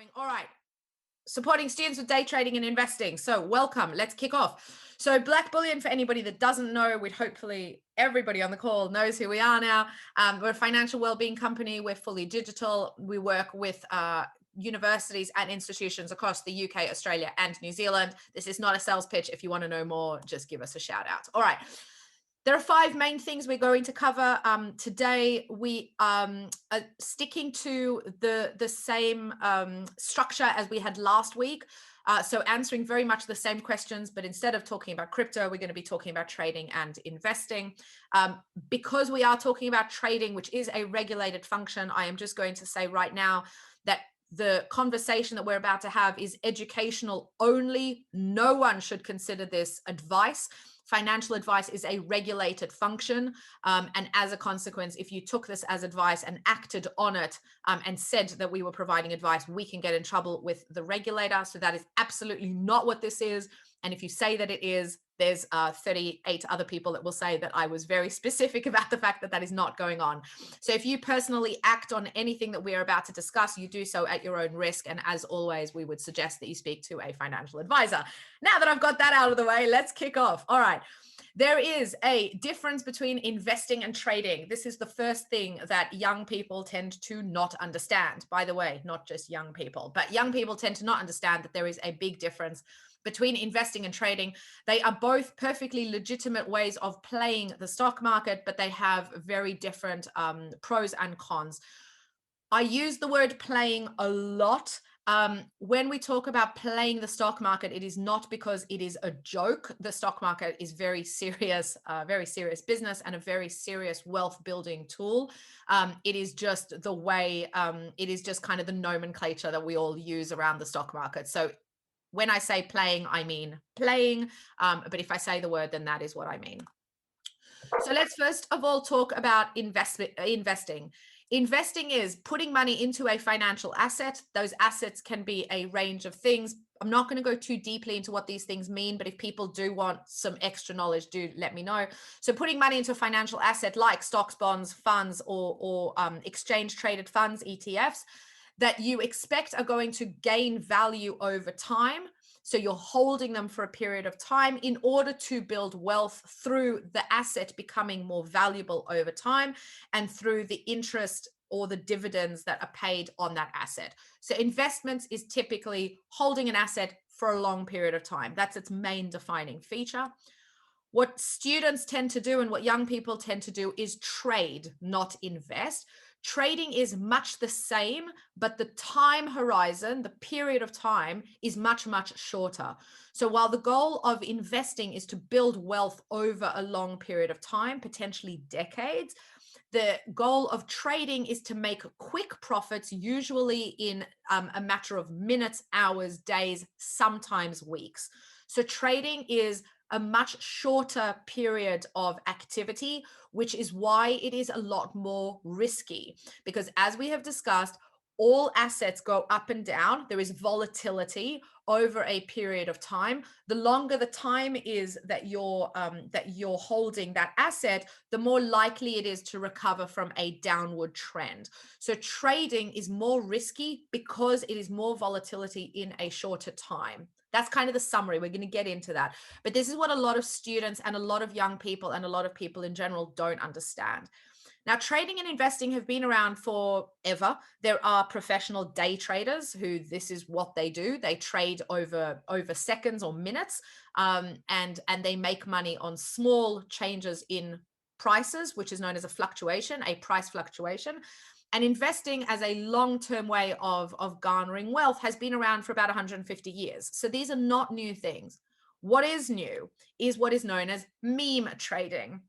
Going, all right. Supporting students with day trading and investing. So welcome, let's kick off. So Blackbullion, for anybody that doesn't know, hopefully everybody on the call knows who we are now. We're a financial wellbeing company. We're fully digital. We work with universities and institutions across the UK, Australia, and New Zealand. This is not a sales pitch. If you want to know more, just give us a shout out. All right. There are 5 main things we're going to cover today. We are sticking to the same structure as we had last week. So answering very much the same questions, but instead of talking about crypto, we're going to be talking about trading and investing. Because we are talking about trading, which is a regulated function, I am just going to say right now that the conversation that we're about to have is educational only. No one should consider this advice. Financial advice is a regulated function. And as a consequence, if you took this as advice and acted on it and said that we were providing advice, we can get in trouble with the regulator. So that is absolutely not what this is. And if you say that it is, there's 38 other people that will say that I was very specific about the fact that that is not going on. So if you personally act on anything that we are about to discuss, you do so at your own risk. And as always, we would suggest that you speak to a financial advisor. Now that I've got that out of the way, let's kick off. All right. There is a difference between investing and trading. This is the first thing that young people tend to not understand. By the way, not just young people, but young people tend to not understand that there is a big difference between investing and trading. They are both perfectly legitimate ways of playing the stock market, but they have very different pros and cons. I use the word playing a lot. When we talk about playing the stock market, it is not because it is a joke. The stock market is very serious business and a very serious wealth building tool. It is just the way, it is just kind of the nomenclature that we all use around the stock market. So when I say playing, I mean playing. But if I say the word, then that is what I mean. So let's first of all talk about investing. Investing is putting money into a financial asset. Those assets can be a range of things. I'm not going to go too deeply into what these things mean, but if people do want some extra knowledge, do let me know. So putting money into a financial asset like stocks, bonds, funds, or exchange traded funds, ETFs, that you expect are going to gain value over time. So you're holding them for a period of time in order to build wealth through the asset becoming more valuable over time and through the interest or the dividends that are paid on that asset. So investments is typically holding an asset for a long period of time. That's its main defining feature. What students tend to do and what young people tend to do is trade, not invest. Trading is much the same, but the time horizon, the period of time is much, much shorter. So while the goal of investing is to build wealth over a long period of time, potentially decades, the goal of trading is to make quick profits, usually in a matter of minutes, hours, days, sometimes weeks. So trading is a much shorter period of activity, which is why it is a lot more risky. Because as we have discussed, all assets go up and down. There is volatility over a period of time. The longer the time is that you're holding that asset, the more likely it is to recover from a downward trend. So trading is more risky because it is more volatility in a shorter time. That's kind of the summary. We're going to get into that. But this is what a lot of students and a lot of young people and a lot of people in general don't understand. Now, trading and investing have been around forever. There are professional day traders who this is what they do. They trade over seconds or minutes, and they make money on small changes in prices, which is known as a fluctuation, a price fluctuation. And investing as a long-term way of garnering wealth has been around for about 150 years. So these are not new things. What is new is what is known as meme trading.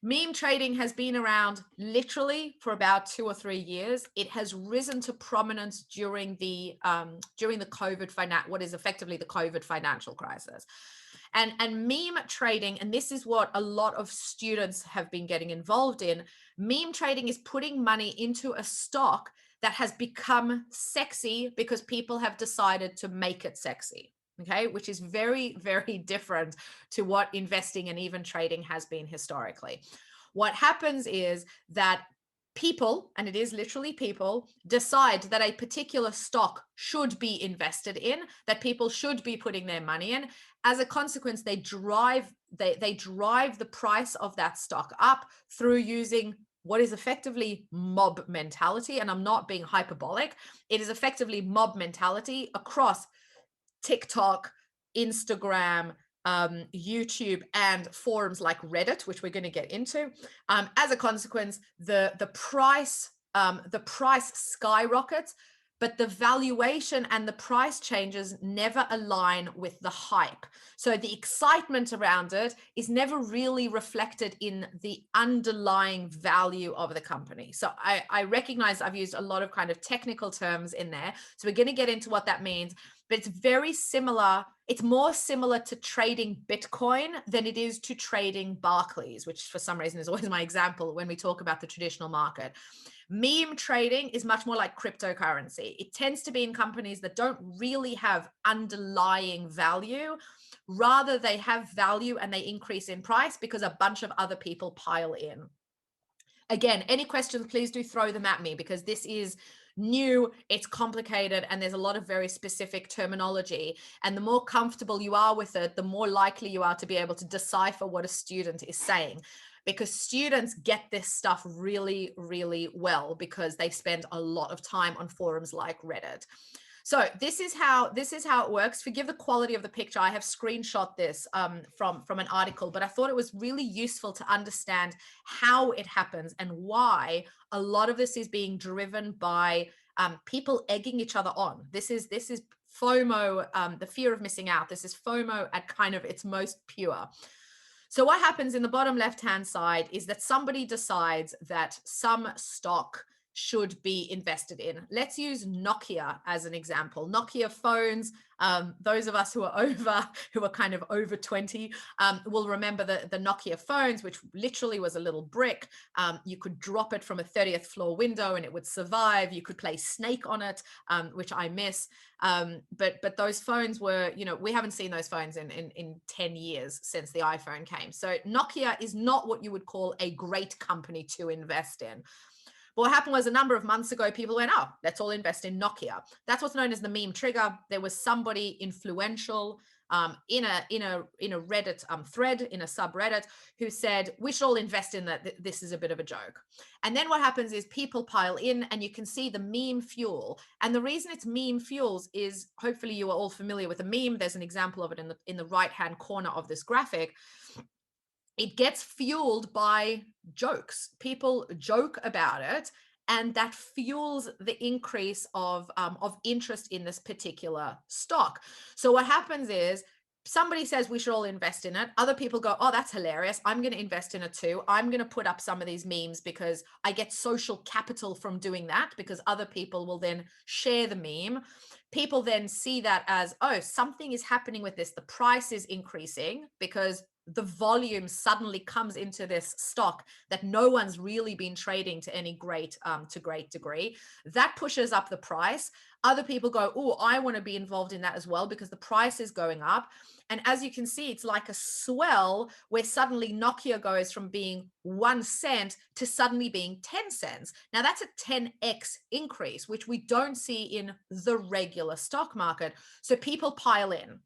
Meme trading has been around literally for about 2 or 3 years. It has risen to prominence during the COVID what is effectively the COVID financial crisis. And meme trading, and this is what a lot of students have been getting involved in, meme trading is putting money into a stock that has become sexy because people have decided to make it sexy. Okay, which is very, very different to what investing and even trading has been historically. What happens is that people, and it is literally people, decide that a particular stock should be invested in, that people should be putting their money in. As a consequence, they drive the price of that stock up through using what is effectively mob mentality. And I'm not being hyperbolic. It is effectively mob mentality across TikTok, Instagram, YouTube, and forums like Reddit, which we're going to get into. As a consequence, the price skyrockets, but the valuation and the price changes never align with the hype. So the excitement around it is never really reflected in the underlying value of the company. So I recognize I've used a lot of kind of technical terms in there. So we're going to get into what that means, but it's very similar. It's more similar to trading Bitcoin than it is to trading Barclays, which for some reason is always my example when we talk about the traditional market. Meme trading is much more like cryptocurrency. It tends to be in companies that don't really have underlying value. Rather, they have value and they increase in price because a bunch of other people pile in. Again, any questions, please do throw them at me, because this is new, it's complicated, and there's a lot of very specific terminology. And the more comfortable you are with it, the more likely you are to be able to decipher what a student is saying. Because students get this stuff really, really well because they spend a lot of time on forums like Reddit. So this is how it works. Forgive the quality of the picture. I have screenshot this from an article, but I thought it was really useful to understand how it happens and why a lot of this is being driven by people egging each other on. This is FOMO, the fear of missing out. This is FOMO at kind of its most pure. So what happens in the bottom left-hand side is that somebody decides that some stock should be invested in. Let's use Nokia as an example. Nokia phones, those of us who are kind of over 20 will remember the Nokia phones, which literally was a little brick. You could drop it from a 30th floor window and it would survive. You could play Snake on it, which I miss. But those phones were, we haven't seen those phones in 10 years since the iPhone came. So Nokia is not what you would call a great company to invest in. But what happened was a number of months ago, people went, oh, let's all invest in Nokia. That's what's known as the meme trigger. There was somebody influential in a Reddit thread, in a subreddit, who said, we should all invest in that. This is a bit of a joke. And then what happens is people pile in and you can see the meme fuel. And the reason it's meme fuels is, hopefully you are all familiar with a meme. There's an example of it in the right-hand corner of this graphic. It gets fueled by jokes. People joke about it, and that fuels the increase of interest in this particular stock. So what happens is somebody says we should all invest in it. Other people go, oh, that's hilarious. I'm going to invest in it too. I'm going to put up some of these memes because I get social capital from doing that, because other people will then share the meme. People then see that as, oh, something is happening with this. The price is increasing because the volume suddenly comes into this stock that no one's really been trading to any great degree. That pushes up the price. Other people go, oh, I want to be involved in that as well because the price is going up. And as you can see, it's like a swell where suddenly Nokia goes from being 1 cent to suddenly being 10 cents. Now that's a 10x increase, which we don't see in the regular stock market. So people pile in.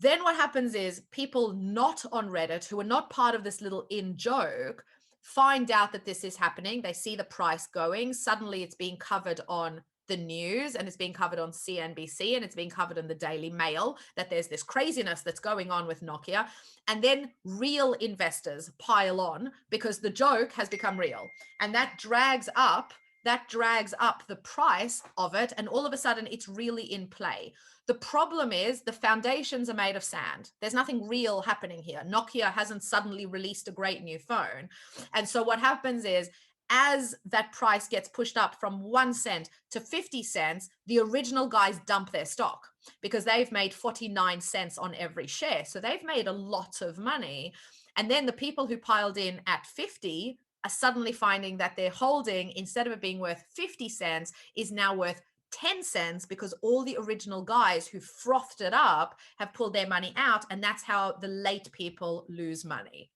Then what happens is people not on Reddit, who are not part of this little in joke, find out that this is happening. They see the price going. Suddenly it's being covered on the news, and it's being covered on CNBC, and it's being covered in the Daily Mail, that there's this craziness that's going on with Nokia. And then real investors pile on because the joke has become real. And that drags up the price of it. And all of a sudden it's really in play. The problem is the foundations are made of sand. There's nothing real happening here. Nokia hasn't suddenly released a great new phone. And so what happens is, as that price gets pushed up from 1 cent to 50 cents, the original guys dump their stock because they've made 49 cents on every share. So they've made a lot of money. And then the people who piled in at 50 are suddenly finding that their holding, instead of it being worth 50 cents, is now worth 10 cents because all the original guys who frothed it up have pulled their money out. And that's how the late people lose money.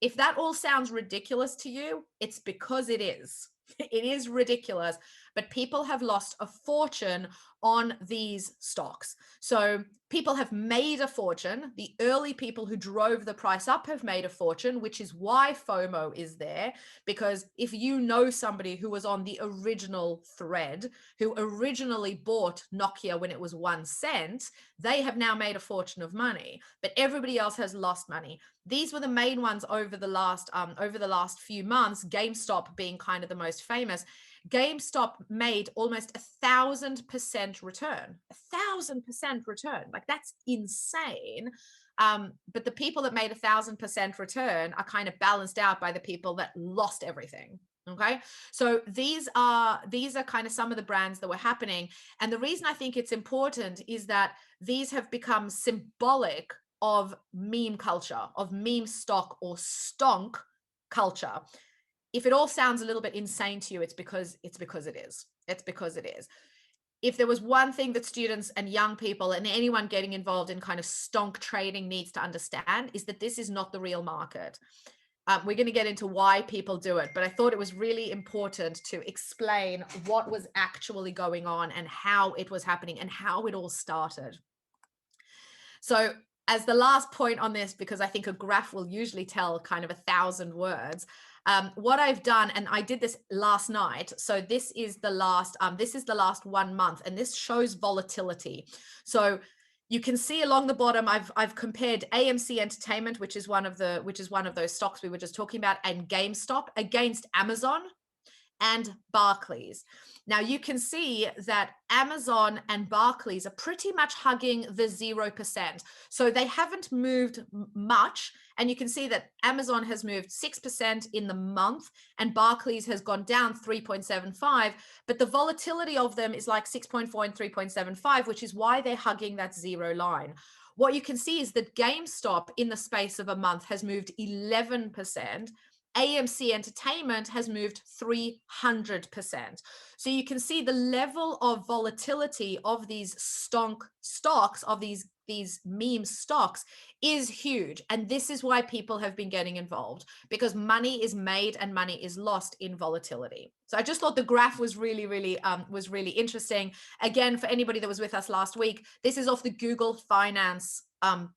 If that all sounds ridiculous to you, it's because it is. It is ridiculous, but people have lost a fortune on these stocks. So people have made a fortune. The early people who drove the price up have made a fortune, which is why FOMO is there. Because if you know somebody who was on the original thread, who originally bought Nokia when it was 1 cent, they have now made a fortune of money, but everybody else has lost money. These were the main ones over the last few months, GameStop being kind of the most famous. GameStop made almost 1,000% return, 1,000% return. Like, that's insane. But the people that made 1,000% return are kind of balanced out by the people that lost everything. Okay, so these are kind of some of the brands that were happening. And the reason I think it's important is that these have become symbolic of meme culture, of meme stock or stonk culture. If it all sounds a little bit insane to you, it's because it is. It's because it is. If there was one thing that students and young people and anyone getting involved in kind of stonk trading needs to understand, is that this is not the real market. We're going to get into why people do it, but I thought it was really important to explain what was actually going on and how it was happening and how it all started. So as the last point on this, because I think a graph will usually tell kind of 1,000 words, what I've done, and I did this last night. So this is the last 1 month, and this shows volatility. So you can see along the bottom, I've compared AMC Entertainment, which is one of those stocks we were just talking about, and GameStop against Amazon and Barclays. Now you can see that Amazon and Barclays are pretty much hugging the 0%. So they haven't moved much. And you can see that Amazon has moved 6% in the month and Barclays has gone down 3.75. But the volatility of them is like 6.4 and 3.75, which is why they're hugging that zero line. What you can see is that GameStop in the space of a month has moved 11%. AMC Entertainment has moved 300%. So you can see the level of volatility of these stocks, of these meme stocks, is huge. And this is why people have been getting involved, because money is made and money is lost in volatility. So I just thought the graph was really interesting. Again, for anybody that was with us last week, this is off the Google Finance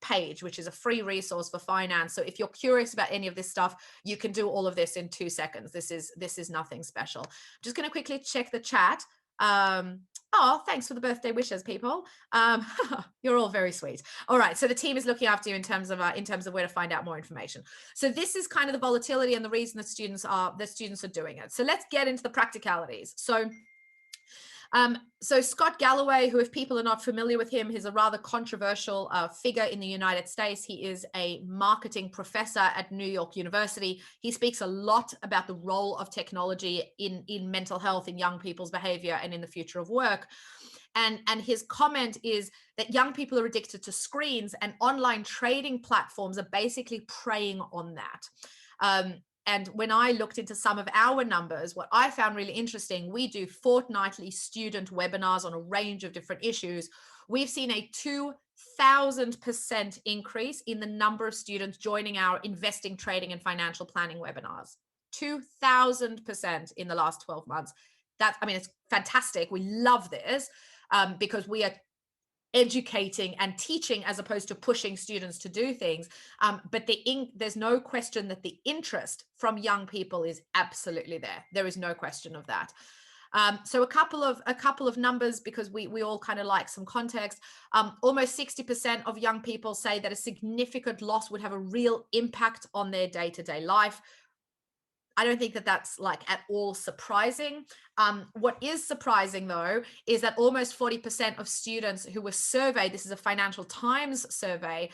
page, which is a free resource for finance. So if you're curious about any of this stuff, you can do all of this in 2 seconds. This is nothing special. I'm just going to quickly check the chat. Oh, thanks for the birthday wishes, people. You're all very sweet. All right, so the team is looking after you in terms of where to find out more information. So this is kind of the volatility and the reason that students are doing it. So let's get into the practicalities. So Scott Galloway, who, if people are not familiar with him, he's a rather controversial figure in the United States. He is a marketing professor at New York University. He speaks a lot about the role of technology in mental health, in young people's behavior, and in the future of work. And his comment is that young people are addicted to screens, and online trading platforms are basically preying on that. And when I looked into some of our numbers, what I found really interesting, we do fortnightly student webinars on a range of different issues. We've seen a 2,000% increase in the number of students joining our investing, trading, and financial planning webinars. 2,000% in the last 12 months. It's fantastic. We love this because we are educating and teaching as opposed to pushing students to do things. But there's no question that the interest from young people is absolutely there. There is no question of that. So a couple of numbers, because we all kind of like some context. Almost 60% of young people say that a significant loss would have a real impact on their day-to-day life. I don't think that that's like at all surprising. What is surprising, though, is that almost 40% of students who were surveyed, this is a Financial Times survey,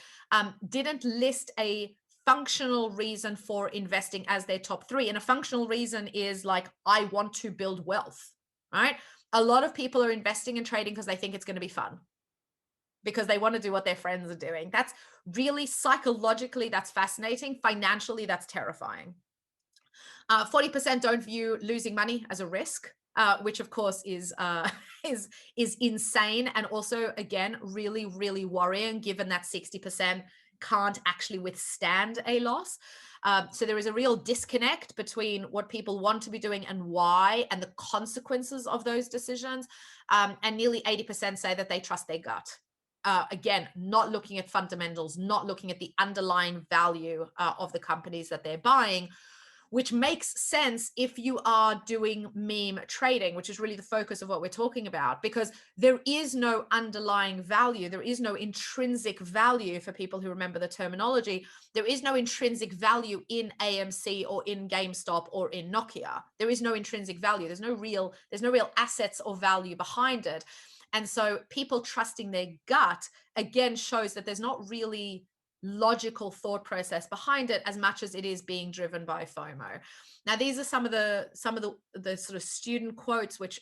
didn't list a functional reason for investing as their top 3. And a functional reason is like, I want to build wealth, right? A lot of people are investing and trading because they think it's going to be fun, because they want to do what their friends are doing. That's really, psychologically, that's fascinating. Financially, that's terrifying. 40% don't view losing money as a risk, which of course is insane, and also, again, really worrying, given that 60% can't actually withstand a loss. So there is a real disconnect between what people want to be doing and why, and the consequences of those decisions. And nearly 80% say that they trust their gut. Again, not looking at fundamentals, not looking at the underlying value of the companies that they're buying, which makes sense if you are doing meme trading, which is really the focus of what we're talking about, because there is no underlying value. There is no intrinsic value for people who remember the terminology. There is no intrinsic value in AMC or in GameStop or in Nokia. There is no intrinsic value. There's no real assets or value behind it. And so people trusting their gut, again, shows that there's not really logical thought process behind it as much as it is being driven by FOMO. Now, these are some of the sort of student quotes, which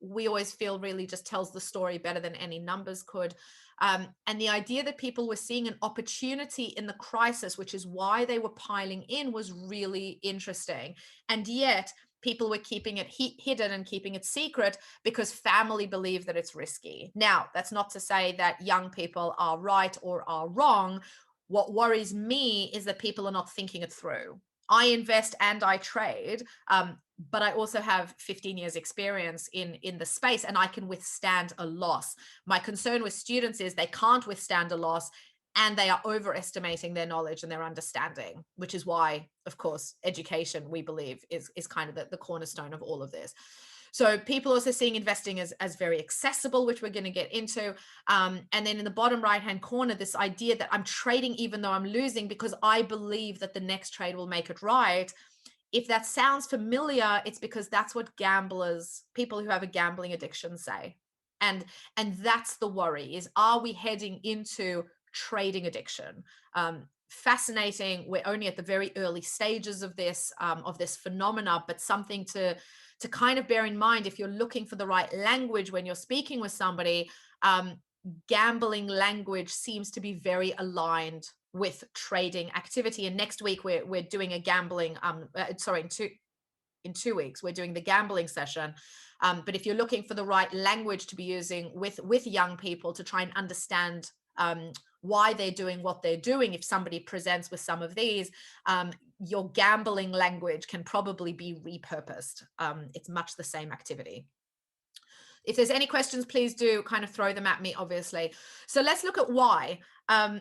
we always feel really just tells the story better than any numbers could. And the idea that people were seeing an opportunity in the crisis, which is why they were piling in, was really interesting. And yet people were keeping it hidden and keeping it secret because family believe that it's risky. Now, that's not to say that young people are right or are wrong. What worries me is that people are not thinking it through. I invest and I trade, but I also have 15 years experience in the space, and I can withstand a loss. My concern with students is they can't withstand a loss, and they are overestimating their knowledge and their understanding, which is why, of course, education, we believe, is kind of the cornerstone of all of this. So people also seeing investing as very accessible, which we're going to get into. And then in the bottom right-hand corner, this idea that I'm trading even though I'm losing because I believe that the next trade will make it right. If that sounds familiar, it's because that's what gamblers, people who have a gambling addiction, say. And that's the worry, is are we heading into trading addiction? Fascinating. We're only at the very early stages of this phenomena, but something to kind of bear in mind if you're looking for the right language when you're speaking with somebody. Gambling language seems to be very aligned with trading activity. And next week we're doing a gambling, in 2 weeks, we're doing the gambling session. But if you're looking for the right language to be using with young people to try and understand why they're doing what they're doing, if somebody presents with some of these, your gambling language can probably be repurposed. It's much the same activity. If there's any questions, please do kind of throw them at me, obviously. So let's look at why,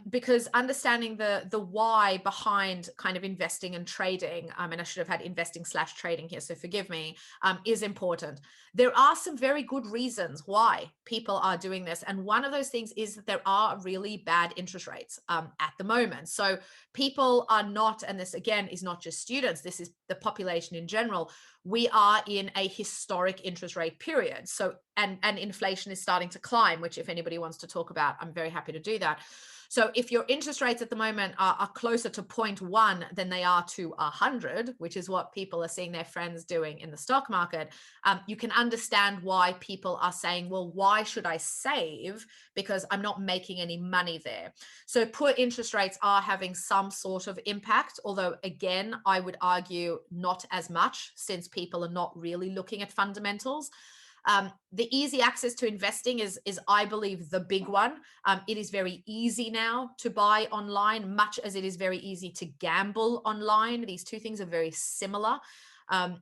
because understanding the why behind kind of investing and trading, and I should have had investing/trading here, so forgive me, is important. There are some very good reasons why people are doing this. And one of those things is that there are really bad interest rates at the moment. So people are not, and this again is not just students, this is the population in general. We are in a historic interest rate period. So, and inflation is starting to climb, which if anybody wants to talk about, I'm very happy to do that. So if your interest rates at the moment are closer to 0.1 than they are to 100, which is what people are seeing their friends doing in the stock market, you can understand why people are saying, well, why should I save? Because I'm not making any money there. So poor interest rates are having some sort of impact, although again, I would argue not as much, since people are not really looking at fundamentals. The easy access to investing is I believe, the big one. It is very easy now to buy online, much as it is very easy to gamble online. These two things are very similar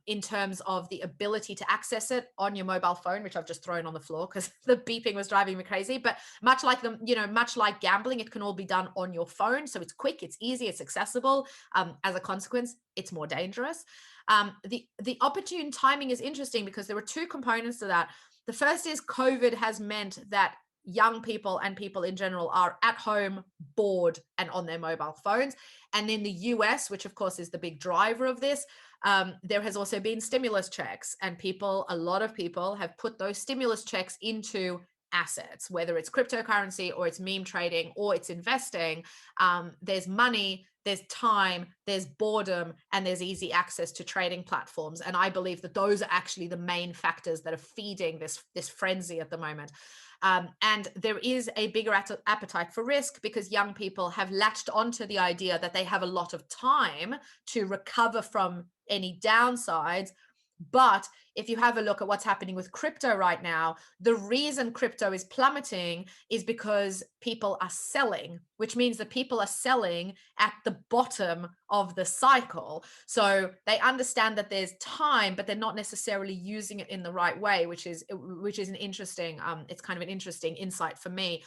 in terms of the ability to access it on your mobile phone, which I've just thrown on the floor because the beeping was driving me crazy. But much like much like gambling, it can all be done on your phone. So it's quick, it's easy, it's accessible. As a consequence, it's more dangerous. The opportune timing is interesting because there are two components to that. The first is COVID has meant that young people and people in general are at home, bored, and on their mobile phones. And in the US, which of course is the big driver of this, there has also been stimulus checks, and a lot of people have put those stimulus checks into assets, whether it's cryptocurrency or it's meme trading or it's investing. There's money, there's time, there's boredom, and there's easy access to trading platforms. And I believe that those are actually the main factors that are feeding this frenzy at the moment. And there is a bigger appetite for risk because young people have latched onto the idea that they have a lot of time to recover from any downsides, But if you have a look at what's happening with crypto right now, the reason crypto is plummeting is because people are selling, which means that people are selling at the bottom of the cycle. So they understand that there's time, but they're not necessarily using it in the right way, which is an interesting, it's kind of an interesting insight for me.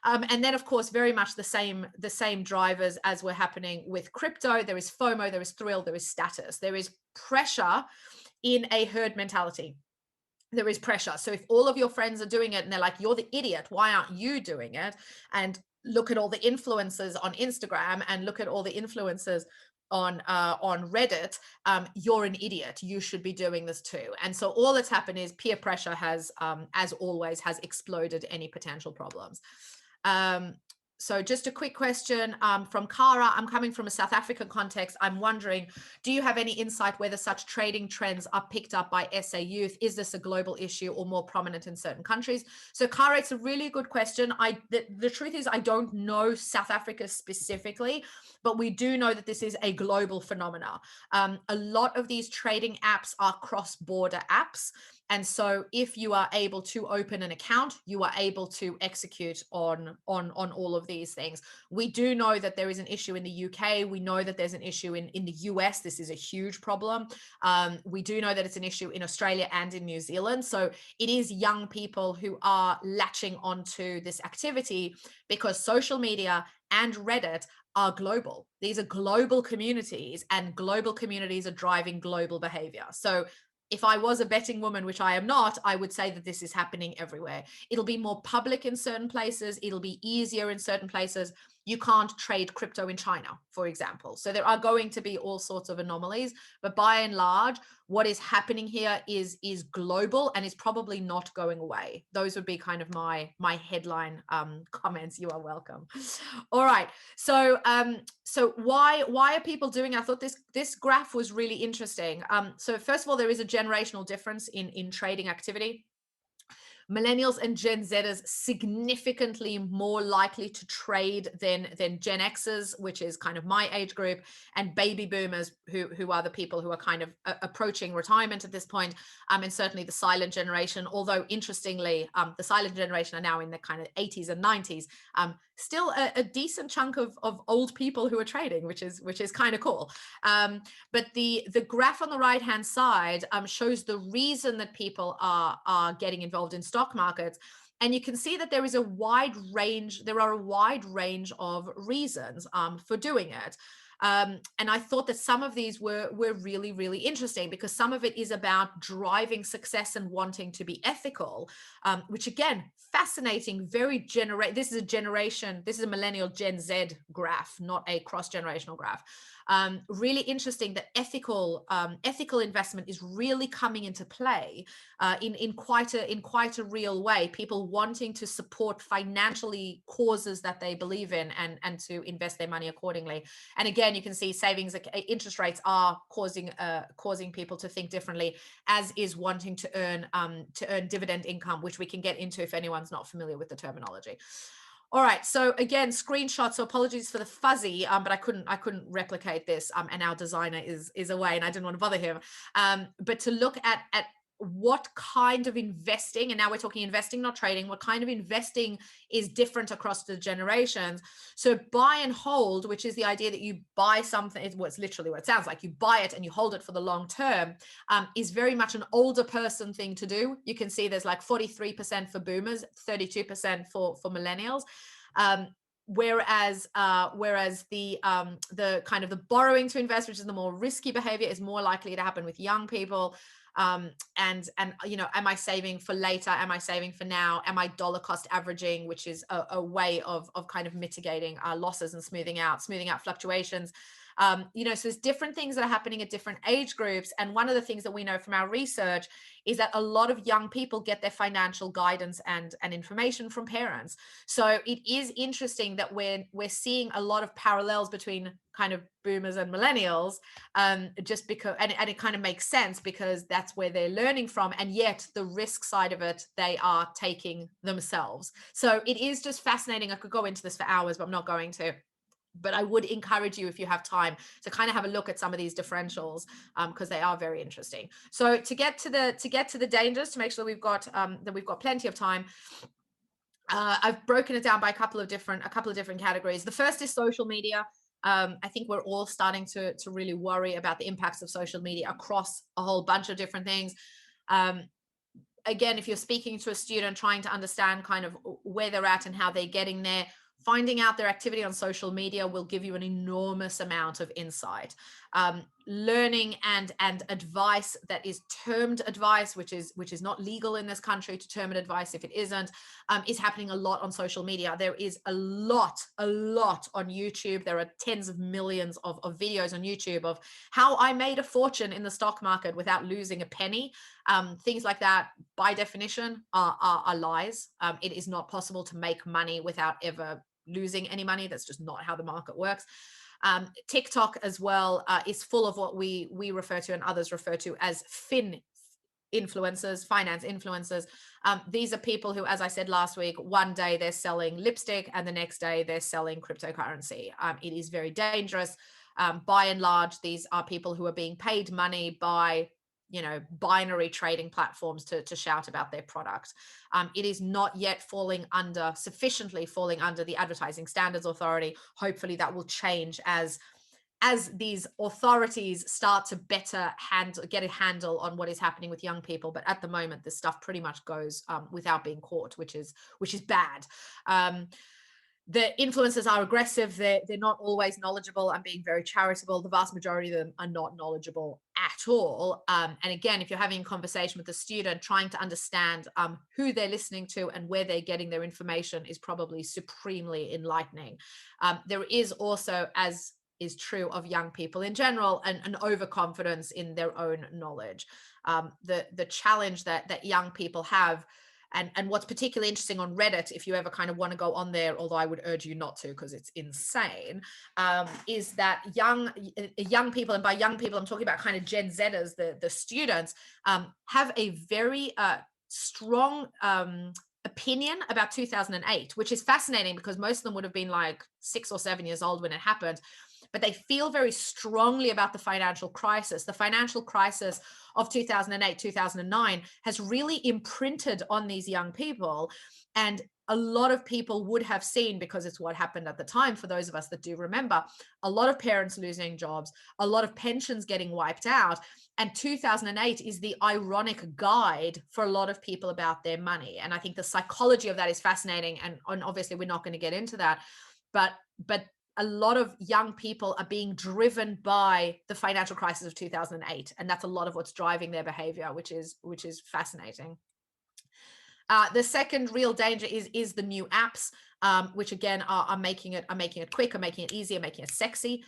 And then, of course, very much the same drivers as were happening with crypto. There is FOMO, there is thrill, there is status, there is pressure in a herd mentality. There is pressure. So if all of your friends are doing it and they're like, you're the idiot, why aren't you doing it? And look at all the influencers on Instagram and look at all the influencers on Reddit, you're an idiot. You should be doing this too. And so all that's happened is peer pressure has, as always, has exploded any potential problems. So just a quick question from Cara. I'm coming from a South African context. I'm wondering, do you have any insight whether such trading trends are picked up by SA youth? Is this a global issue or more prominent in certain countries? So Cara, it's a really good question. The truth is I don't know South Africa specifically, but we do know that this is a global phenomena. A lot of these trading apps are cross-border apps. And so if you are able to open an account, you are able to execute on all of these things. We do know that there is an issue in the UK. We know that there's an issue in the US. This is a huge problem. We do know that it's an issue in Australia and in New Zealand. So it is young people who are latching onto this activity because social media and Reddit are global. These are global communities, and global communities are driving global behavior. So if I was a betting woman, which I am not, I would say that this is happening everywhere. It'll be more public in certain places. It'll be easier in certain places. You can't trade crypto in China, for example. So there are going to be all sorts of anomalies, but by and large, what is happening here is global and is probably not going away. Those would be kind of my headline comments. You are welcome. All right. So so why are people doing it? I thought this graph was really interesting. So first of all, there is a generational difference in trading activity. Millennials and Gen Zers significantly more likely to trade than Gen Xers, which is kind of my age group, and baby boomers, who are the people who are kind of approaching retirement at this point, and certainly the silent generation. Although interestingly, the silent generation are now in the kind of 80s and 90s. Still a decent chunk of old people who are trading, which is kind of cool. But the graph on the right hand side shows the reason that people are getting involved in stock markets. And you can see that there is a wide range. There are a wide range of reasons for doing it. And I thought that some of these were really, really interesting because some of it is about driving success and wanting to be ethical, which again, fascinating, this is a millennial Gen Z graph, not a cross-generational graph. Really interesting that ethical investment is really coming into play in quite a real way. People wanting to support financially causes that they believe in and to invest their money accordingly. And again, you can see savings interest rates are causing people to think differently, as is wanting to earn dividend income, which we can get into if anyone's not familiar with the terminology. All right, so again, screenshots. So apologies for the fuzzy, but I couldn't replicate this, and our designer is away, and I didn't want to bother him. But to look at what kind of investing, and now we're talking investing, not trading, what kind of investing is different across the generations. So buy and hold, which is the idea that you buy something, it's literally what it sounds like. You buy it and you hold it for the long term, is very much an older person thing to do. You can see there's like 43% for boomers, 32% for millennials. Whereas the kind of the borrowing to invest, which is the more risky behavior, is more likely to happen with young people. And you know, am I saving for later? Am I saving for now? Am I dollar cost averaging, which is a way of kind of mitigating losses and smoothing out fluctuations. You know, so there's different things that are happening at different age groups. And one of the things that we know from our research is that a lot of young people get their financial guidance and information from parents. So it is interesting that we're seeing a lot of parallels between kind of boomers and millennials, just because, and it kind of makes sense because that's where they're learning from. And yet the risk side of it, they are taking themselves. So it is just fascinating. I could go into this for hours, but I'm not going to. But I would encourage you, if you have time, to kind of have a look at some of these differentials, because they are very interesting. So to get to the dangers, to make sure that we've got plenty of time, I've broken it down by a couple of different categories. The first is social media. I think we're all starting to really worry about the impacts of social media across a whole bunch of different things. Again, if you're speaking to a student, trying to understand kind of where they're at and how they're getting there, finding out their activity on social media will give you an enormous amount of insight. Learning and advice that is termed advice, which is not legal in this country to term it advice if it isn't, is happening a lot on social media. There is a lot on YouTube. There are tens of millions of videos on YouTube of how I made a fortune in the stock market without losing a penny. Things like that, by definition, are lies. It is not possible to make money without ever losing any money. That's just not how the market works. TikTok as well is full of what we refer to and others refer to as influencers, finance influencers. These are people who, as I said last week, one day they're selling lipstick and the next day they're selling cryptocurrency. It is very dangerous. By and large, these are people who are being paid money by binary trading platforms to shout about their product. It is not yet sufficiently falling under the Advertising Standards Authority. Hopefully that will change as these authorities start to better get a handle on what is happening with young people. But at the moment, this stuff pretty much goes without being caught, which is bad. The influencers are aggressive. They're not always knowledgeable and being very charitable. The vast majority of them are not knowledgeable at all. And again, if you're having a conversation with a student, trying to understand who they're listening to and where they're getting their information is probably supremely enlightening. There is also, as is true of young people in general, an overconfidence in their own knowledge. The challenge that young people have, and what's particularly interesting on Reddit, if you ever kind of want to go on there, although I would urge you not to because it's insane, is that young people, and by young people I'm talking about kind of Gen Zers, the students, have a very strong opinion about 2008, which is fascinating because most of them would have been like 6 or 7 years old when it happened. But they feel very strongly about the financial crisis. The financial crisis of 2008, 2009 has really imprinted on these young people. And a lot of people would have seen, because it's what happened at the time, for those of us that do remember, a lot of parents losing jobs, a lot of pensions getting wiped out. And 2008 is the ironic guide for a lot of people about their money. And I think the psychology of that is fascinating. And obviously we're not going to get into that. But a lot of young people are being driven by the financial crisis of 2008. And that's a lot of what's driving their behavior, which is fascinating. The second real danger is the new apps, which again are making it quick, are making it easy, are making it sexy.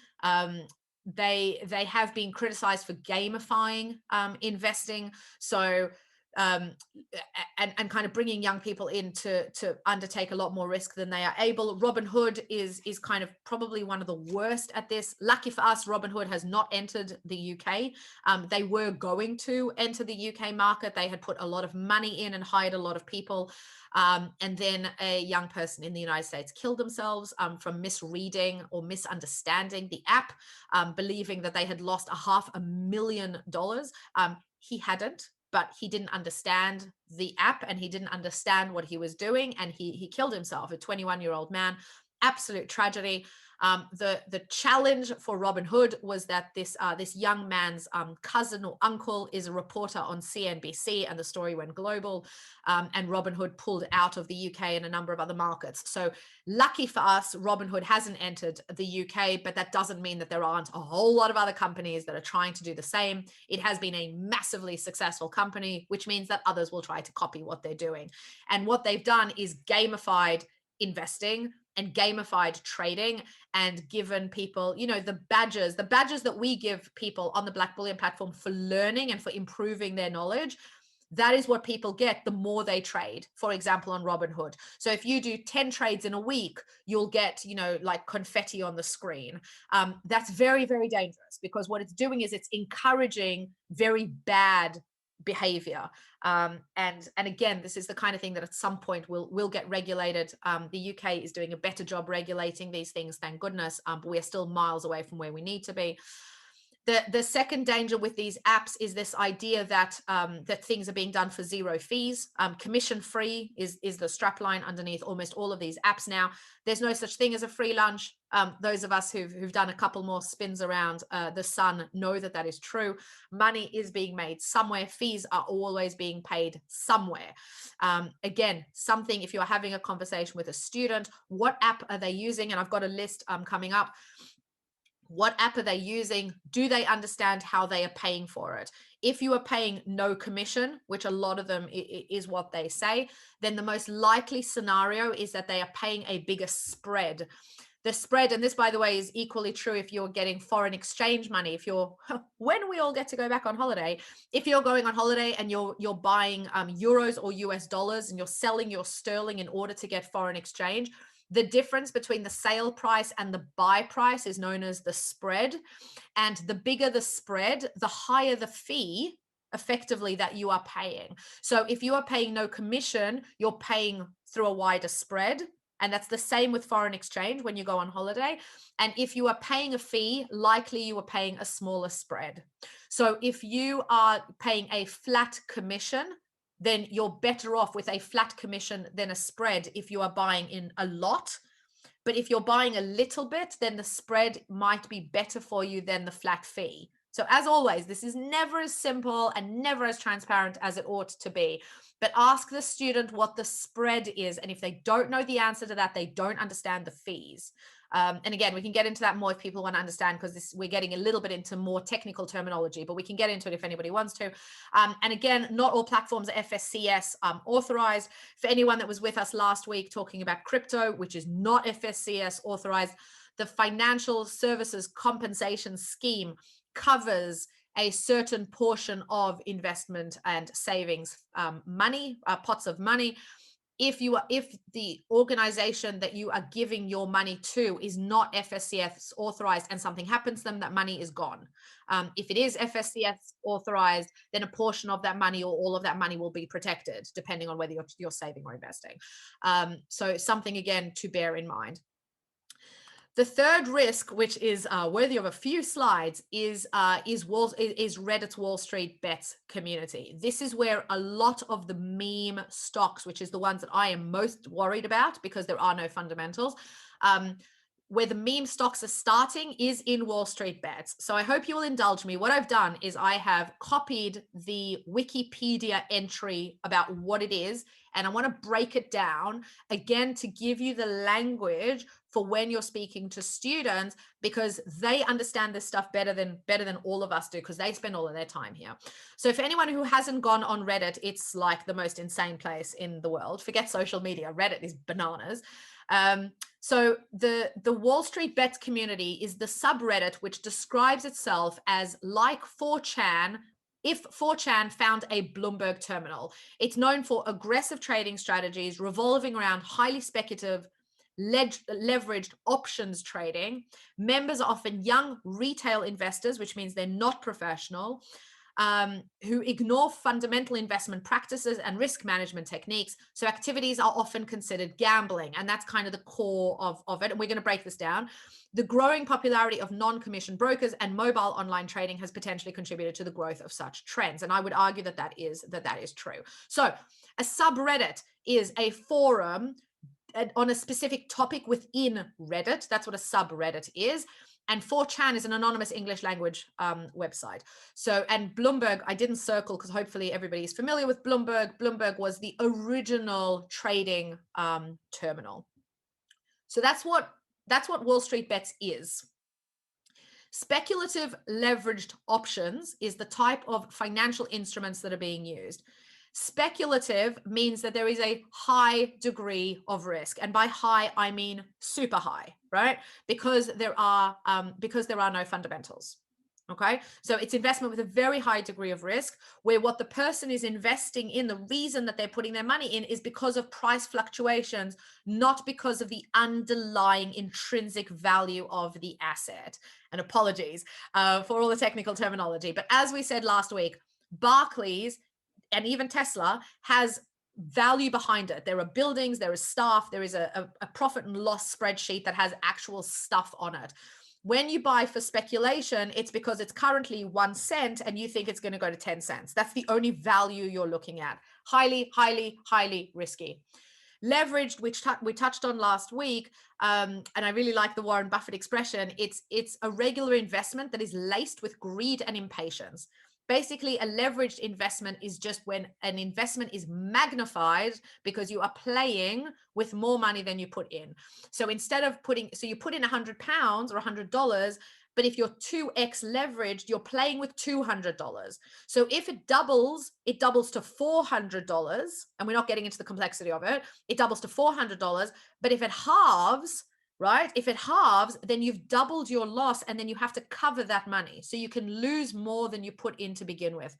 They have been criticized for gamifying investing. So and kind of bringing young people in to undertake a lot more risk than they are able. Robinhood is kind of probably one of the worst at this. Lucky for us, Robinhood has not entered the UK. They were going to enter the UK market. They had put a lot of money in and hired a lot of people. And then a young person in the United States killed themselves from misreading or misunderstanding the app, believing that they had lost $500,000. He hadn't. But he didn't understand the app and he didn't understand what he was doing, and he killed himself, a 21-year-old man. Absolute tragedy. The challenge for Robinhood was that this young man's cousin or uncle is a reporter on CNBC, and the story went global. And Robinhood pulled out of the UK and a number of other markets. So lucky for us, Robinhood hasn't entered the UK, but that doesn't mean that there aren't a whole lot of other companies that are trying to do the same. It has been a massively successful company, which means that others will try to copy what they're doing. And what they've done is gamified investing and gamified trading, and given people, the badges that we give people on the Blackbullion platform for learning and for improving their knowledge. That is what people get the more they trade, for example, on Robinhood. So if you do 10 trades in a week, you'll get, like confetti on the screen. That's very, very dangerous, because what it's doing is it's encouraging very bad behavior. And again, this is the kind of thing that at some point will get regulated. The UK is doing a better job regulating these things, thank goodness, but we are still miles away from where we need to be. The second danger with these apps is this idea that that things are being done for zero fees. Commission free is the strapline underneath almost all of these apps now. There's no such thing as a free lunch. Those of us who've done a couple more spins around the sun know that that is true. Money is being made somewhere. Fees are always being paid somewhere. Again, something, if you're having a conversation with a student, what app are they using? And I've got a list coming up. What app are they using? Do they understand how they are paying for it? If you are paying no commission, which a lot of them is what they say, then the most likely scenario is that they are paying a bigger spread. The spread, and this, by the way, is equally true if you're getting foreign exchange money. If you're, when we all get to go back on holiday, if you're going on holiday and you're buying euros or US dollars and you're selling your sterling in order to get foreign exchange, the difference between the sale price and the buy price is known as the spread. And the bigger the spread, the higher the fee effectively that you are paying. So if you are paying no commission, you're paying through a wider spread. And that's the same with foreign exchange when you go on holiday. And if you are paying a fee, likely you are paying a smaller spread. So if you are paying a flat commission, then you're better off with a flat commission than a spread if you are buying in a lot. But if you're buying a little bit, then the spread might be better for you than the flat fee. So as always, this is never as simple and never as transparent as it ought to be. But ask the student what the spread is. And if they don't know the answer to that, they don't understand the fees. And again, we can get into that more if people want to understand, because we're getting a little bit into more technical terminology, but we can get into it if anybody wants to. And again, not all platforms are FSCS authorized. For anyone that was with us last week talking about crypto, which is not FSCS authorized, the Financial Services Compensation Scheme covers a certain portion of investment and savings money, pots of money. If the organization that you are giving your money to is not FSCS authorized and something happens to them, that money is gone. If it is FSCS authorized, then a portion of that money or all of that money will be protected, depending on whether you're saving or investing. So something, again, to bear in mind. The third risk, which is worthy of a few slides, is Reddit's Wall Street Bets community. This is where a lot of the meme stocks, which is the ones that I am most worried about because there are no fundamentals, where the meme stocks are starting is in Wall Street Bets. So I hope you will indulge me. What I've done is I have copied the Wikipedia entry about what it is, and I want to break it down again to give you the language for when you're speaking to students, because they understand this stuff better than all of us do, because they spend all of their time here. So for anyone who hasn't gone on Reddit, it's like the most insane place in the world. Forget social media. Reddit is bananas. So the Wall Street Bets community is the subreddit which describes itself as like 4chan, if 4chan found a Bloomberg terminal. It's known for aggressive trading strategies revolving around highly speculative, leveraged options trading. Members are often young retail investors, which means they're not professional, who ignore fundamental investment practices and risk management techniques. So activities are often considered gambling, and that's kind of the core of it. And we're going to break this down. The growing popularity of non-commission brokers and mobile online trading has potentially contributed to the growth of such trends. And I would argue that that is true. So a subreddit is a forum on a specific topic within Reddit. That's what a subreddit is. And 4chan is an anonymous English language website. So, and Bloomberg, I didn't circle because hopefully everybody is familiar with Bloomberg. Bloomberg was the original trading terminal. So that's what Wall Street Bets is. Speculative leveraged options is the type of financial instruments that are being used. Speculative means that there is a high degree of risk, and by high I mean super high, right? Because there are no fundamentals. Okay, so it's investment with a very high degree of risk, where what the person is investing in, the reason that they're putting their money in, is because of price fluctuations, not because of the underlying intrinsic value of the asset. And apologies for all the technical terminology, but as we said last week, Barclays and even Tesla has value behind it. There are buildings, there is staff, there is a profit and loss spreadsheet that has actual stuff on it. When you buy for speculation, it's because it's currently 1 cent and you think it's going to go to 10 cents. That's the only value you're looking at. Highly, highly, highly risky. Leveraged, which we touched on last week, and I really like the Warren Buffett expression, it's a regular investment that is laced with greed and impatience. Basically, a leveraged investment is just when an investment is magnified because you are playing with more money than you put in. So instead of you put in £100 or $100, but if you're 2x leveraged, you're playing with $200. So if it doubles to $400, and we're not getting into the complexity of it, it doubles to $400. But if it halves, right? If it halves, then you've doubled your loss and then you have to cover that money. So you can lose more than you put in to begin with.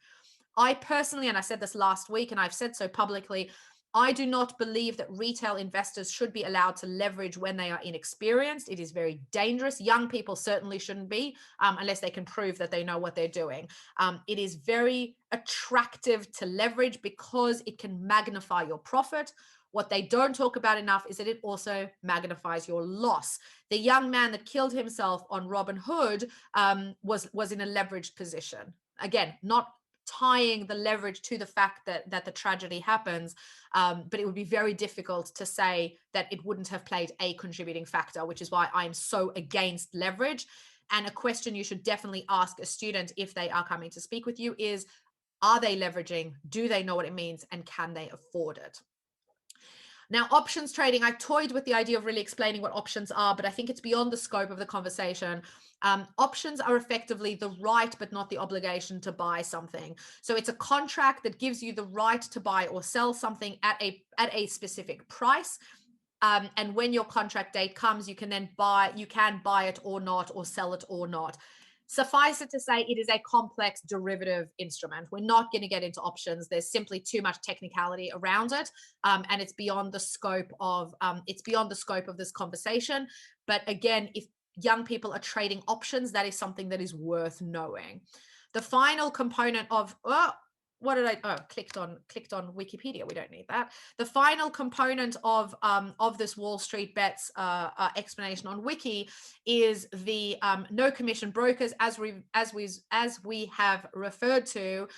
I personally, and I said this last week and I've said so publicly, I do not believe that retail investors should be allowed to leverage when they are inexperienced. It is very dangerous. Young people certainly shouldn't be, unless they can prove that they know what they're doing. It is very attractive to leverage because it can magnify your profit. What they don't talk about enough is that it also magnifies your loss. The young man that killed himself on Robinhood was in a leveraged position. Again, not tying the leverage to the fact that the tragedy happens, but it would be very difficult to say that it wouldn't have played a contributing factor, which is why I'm so against leverage. And a question you should definitely ask a student if they are coming to speak with you is, are they leveraging? Do they know what it means? And can they afford it? Now, options trading, I toyed with the idea of really explaining what options are, but I think it's beyond the scope of the conversation. Options are effectively the right, but not the obligation to buy something. So it's a contract that gives you the right to buy or sell something at a specific price. And when your contract date comes, you can buy it or not, or sell it or not. Suffice it to say, it is a complex derivative instrument. We're not going to get into options. There's simply too much technicality around it, and it's beyond the scope of this conversation. But again, if young people are trading options, that is something that is worth knowing. The final component of clicked on Wikipedia. We don't need that. The final component of this Wall Street Bets explanation on Wiki is the no commission brokers, as we have referred to.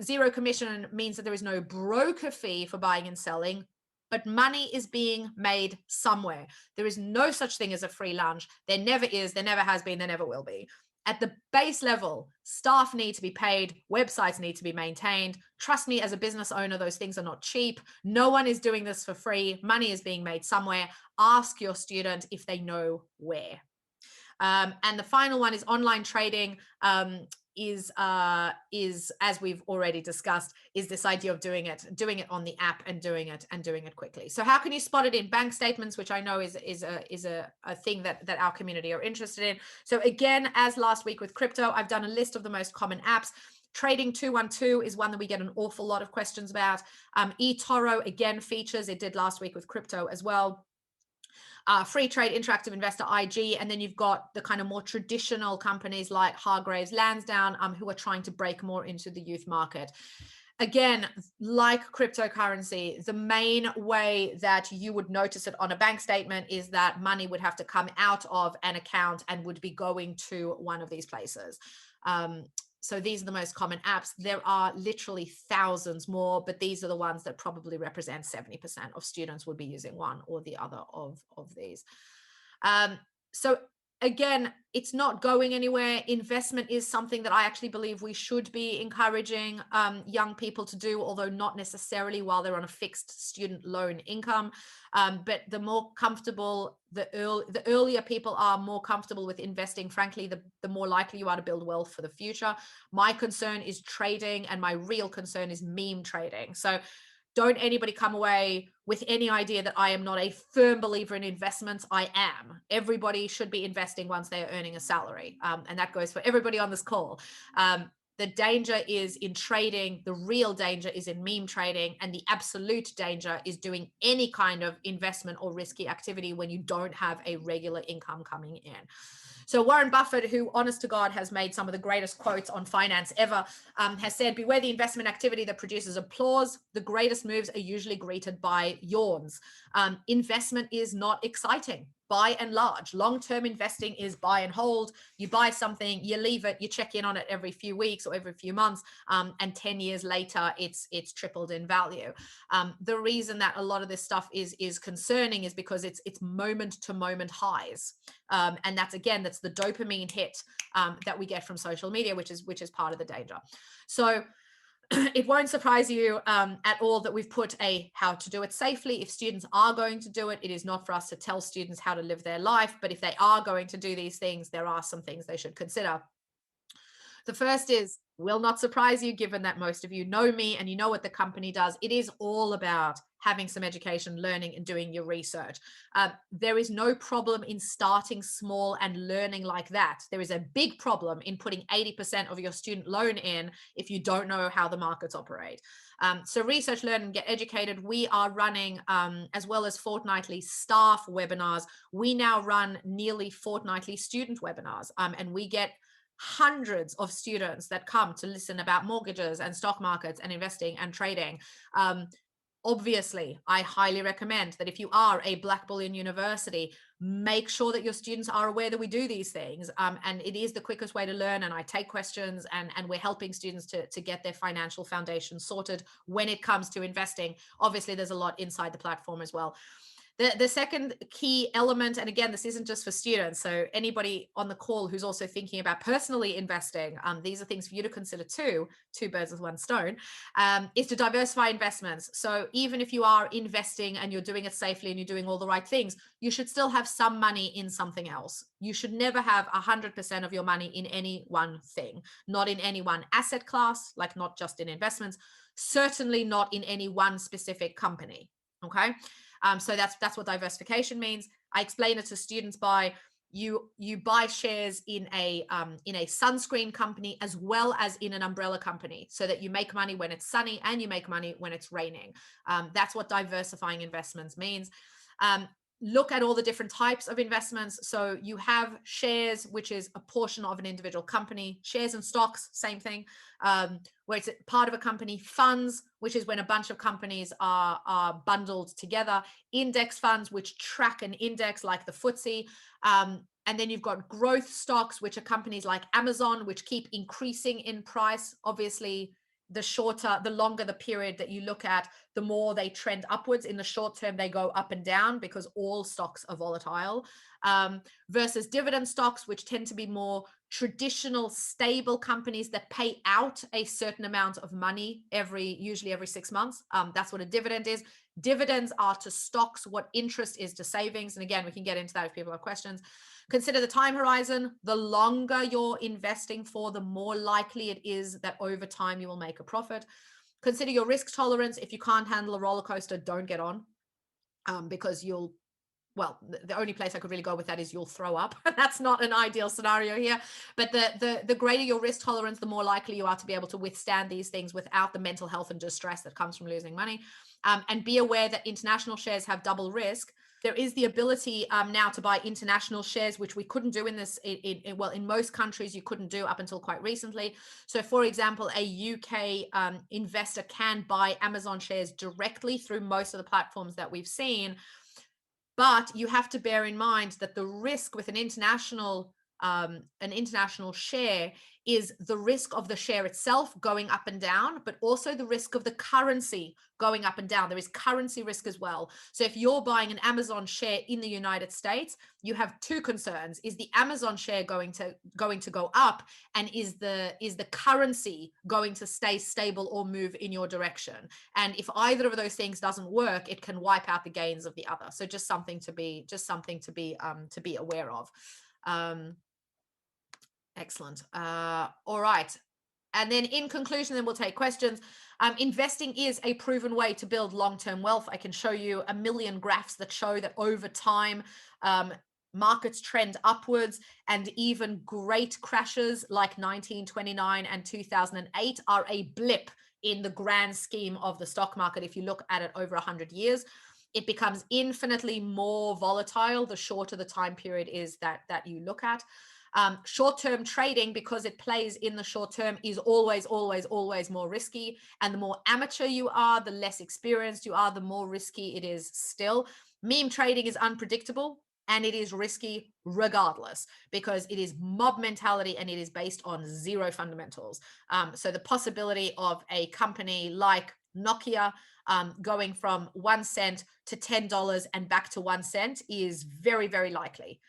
Zero commission means that there is no broker fee for buying and selling, but money is being made somewhere. There is no such thing as a free lunch. There never is, there never has been, there never will be. At the base level, staff need to be paid, websites need to be maintained. Trust me, as a business owner, those things are not cheap. No one is doing this for free. Money is being made somewhere. Ask your student if they know where. And the final one is online trading. Is as we've already discussed, is this idea of doing it on the app and doing it quickly. So how can you spot it in bank statements, which I know is a thing that our community are interested in. So again, as last week with crypto, I've done a list of the most common apps. Trading 212 is one that we get an awful lot of questions about. eToro again features, it did last week with crypto as well. Free Trade, Interactive Investor, IG, and then you've got the kind of more traditional companies like Hargreaves Lansdowne, who are trying to break more into the youth market. Again, like cryptocurrency, the main way that you would notice it on a bank statement is that money would have to come out of an account and would be going to one of these places. So these are the most common apps. There are literally thousands more, but these are the ones that probably represent 70% of students would be using one or the other of these. So again, it's not going anywhere. Investment is something that I actually believe we should be encouraging young people to do, although not necessarily while they're on a fixed student loan income. But the more comfortable, the earlier people are more comfortable with investing, frankly, the more likely you are to build wealth for the future. My concern is trading, and my real concern is meme trading. So don't anybody come away with any idea that I am not a firm believer in investments. I am. Everybody should be investing once they are earning a salary. And that goes for everybody on this call. The danger is in trading. The real danger is in meme trading. And the absolute danger is doing any kind of investment or risky activity when you don't have a regular income coming in. So Warren Buffett, who honest to God has made some of the greatest quotes on finance ever, has said, beware the investment activity that produces applause. The greatest moves are usually greeted by yawns. Investment is not exciting. By and large, long-term investing is buy and hold. You buy something, you leave it, you check in on it every few weeks or every few months, and 10 years later, it's tripled in value. The reason that a lot of this stuff is concerning is because it's moment-to-moment highs, and that's the dopamine hit that we get from social media, which is part of the danger. So it won't surprise you at all that we've put a how to do it safely. If students are going to do it, it is not for us to tell students how to live their life. But if they are going to do these things, there are some things they should consider. The first is, will not surprise you, given that most of you know me and you know what the company does. It is all about having some education, learning, and doing your research. There is no problem in starting small and learning like that. There is a big problem in putting 80% of your student loan in if you don't know how the markets operate. So research, learn, and get educated. We are running, as well as fortnightly staff webinars, we now run nearly fortnightly student webinars, and we get hundreds of students that come to listen about mortgages and stock markets and investing and trading. Obviously, I highly recommend that if you are a Blackbullion university, make sure that your students are aware that we do these things. And it is the quickest way to learn. And I take questions, and we're helping students to get their financial foundation sorted when it comes to investing. Obviously, there's a lot inside the platform as well. The second key element, and again, this isn't just for students, so anybody on the call who's also thinking about personally investing, these are things for you to consider too, two birds with one stone, is to diversify investments. So even if you are investing and you're doing it safely and you're doing all the right things, you should still have some money in something else. You should never have 100% of your money in any one thing, not in any one asset class, like not just in investments, certainly not in any one specific company, okay? So that's what diversification means. I explain it to students by you buy shares in a sunscreen company as well as in an umbrella company, so that you make money when it's sunny and you make money when it's raining. That's what diversifying investments means. Look at all the different types of investments. So you have shares, which is a portion of an individual company. Shares and stocks, same thing, where it's part of a company. Funds, which is when a bunch of companies are bundled together. Index funds, which track an index like the FTSE. And then you've got growth stocks, which are companies like Amazon, which keep increasing in price. Obviously, the longer the period that you look at, the more they trend upwards. In the short term, they go up and down because all stocks are volatile. Versus dividend stocks, which tend to be more traditional, stable companies that pay out a certain amount of money usually every 6 months. That's what a dividend is. Dividends are to stocks what interest is to savings. And again, we can get into that if people have questions. Consider the time horizon. The longer you're investing for, the more likely it is that over time you will make a profit. Consider your risk tolerance. If you can't handle a roller coaster, don't get on, because the only place I could really go with that is you'll throw up. That's not an ideal scenario here. But the greater your risk tolerance, the more likely you are to be able to withstand these things without the mental health and distress that comes from losing money. And be aware that international shares have double risk. There is the ability now to buy international shares, which we couldn't do in most countries you couldn't do up until quite recently. So for example, a UK investor can buy Amazon shares directly through most of the platforms that we've seen. But you have to bear in mind that the risk with an international share is the risk of the share itself going up and down, but also the risk of the currency going up and down. There is currency risk as well. So if you're buying an Amazon share in the United States, you have two concerns. Is the Amazon share going to go up? And is the currency going to stay stable or move in your direction? And if either of those things doesn't work, it can wipe out the gains of the other. So just something to be aware of. Excellent. All right. And then in conclusion, then we'll take questions. Investing is a proven way to build long-term wealth. I can show you a million graphs that show that over time, markets trend upwards, and even great crashes like 1929 and 2008 are a blip in the grand scheme of the stock market. If you look at it over 100 years, it becomes infinitely more volatile the shorter the time period is that you look at. Short-term trading, because it plays in the short term, is always, always, always more risky. And the more amateur you are, the less experienced you are, the more risky it is still. Meme trading is unpredictable and it is risky regardless, because it is mob mentality and it is based on zero fundamentals. So the possibility of a company like Nokia going from 1 cent to $10 and back to 1 cent is very, very likely.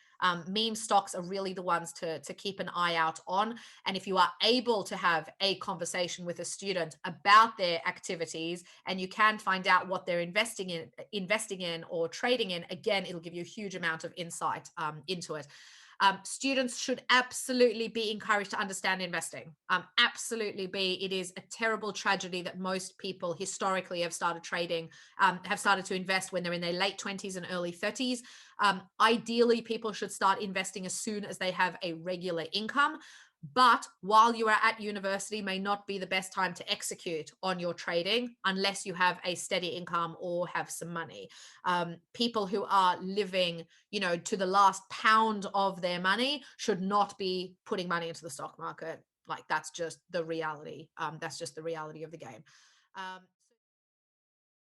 Meme stocks are really the ones to keep an eye out on. And if you are able to have a conversation with a student about their activities and you can find out what they're investing in or trading in, again, it'll give you a huge amount of insight into it. Students should absolutely be encouraged to understand investing. Absolutely be. It is a terrible tragedy that most people historically have started trading, have started to invest when they're in their late 20s and early 30s. Ideally, people should start investing as soon as they have a regular income. But while you are at university may not be the best time to execute on your trading unless you have a steady income or have some money. People who are living, to the last pound of their money should not be putting money into the stock market. Like, that's just the reality. That's just the reality of the game.